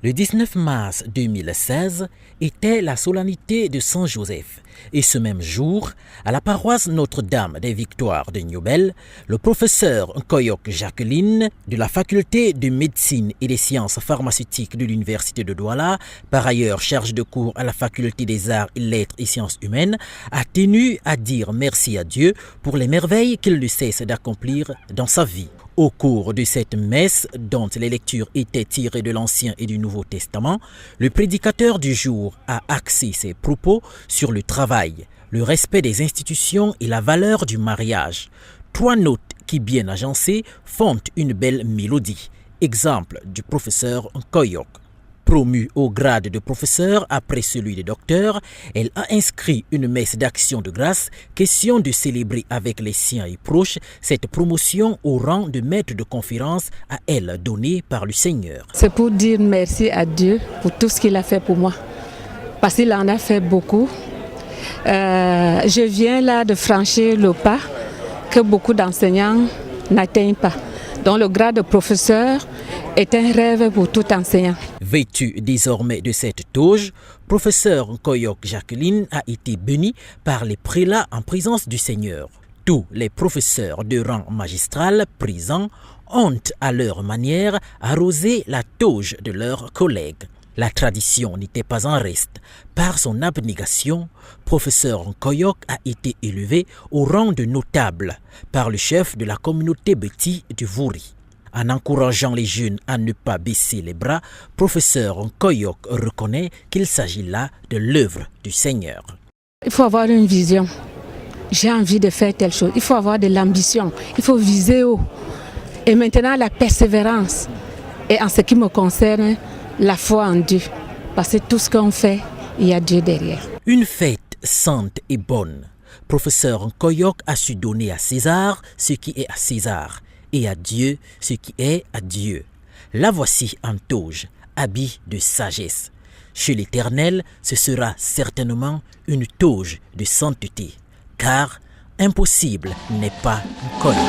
Le 19 mars 2016 était la solennité de Saint-Joseph. Et ce même jour, à la paroisse Notre-Dame des Victoires de Niobel, le professeur Nkoyok Jacqueline de la faculté de médecine et des sciences pharmaceutiques de l'université de Douala, par ailleurs chargé de cours à la faculté des arts et lettres et sciences humaines, a tenu à dire merci à Dieu pour les merveilles qu'il ne cesse d'accomplir dans sa vie. Au cours de cette messe, dont les lectures étaient tirées de l'Ancien et du Nouveau Testament, le prédicateur du jour a axé ses propos sur le travail, le respect des institutions et la valeur du mariage. 3 notes qui, bien agencées, font une belle mélodie. Exemple du professeur Nkoyok. Promue au grade de professeur après celui de docteur, elle a inscrit une messe d'action de grâce, question de célébrer avec les siens et proches cette promotion au rang de maître de conférence à elle donnée par le Seigneur. C'est pour dire merci à Dieu pour tout ce qu'il a fait pour moi, parce qu'il en a fait beaucoup. Je viens là de franchir le pas que beaucoup d'enseignants n'atteignent pas. Donc le grade de professeur est un rêve pour tout enseignant. Vêtu désormais de cette toge, professeur Nkoyok Jacqueline a été béni par les prélats en présence du Seigneur. Tous les professeurs de rang magistral présents ont à leur manière arrosé la toge de leurs collègues. La tradition n'était pas en reste. Par son abnégation, professeur Nkoyok a été élevé au rang de notable par le chef de la communauté Beti du Vouri. En encourageant les jeunes à ne pas baisser les bras, professeur Nkoyok reconnaît qu'il s'agit là de l'œuvre du Seigneur. Il faut avoir une vision. J'ai envie de faire telle chose. Il faut avoir de l'ambition. Il faut viser haut. Et maintenant, la persévérance. Et en ce qui me concerne, la foi en Dieu. Parce que tout ce qu'on fait, il y a Dieu derrière. Une fête sainte et bonne. Professeur Nkoyok a su donner à César ce qui est à César et à Dieu ce qui est à Dieu. La voici en toge, habit de sagesse. Chez l'Éternel, ce sera certainement une toge de sainteté, car impossible n'est pas Nkoyok.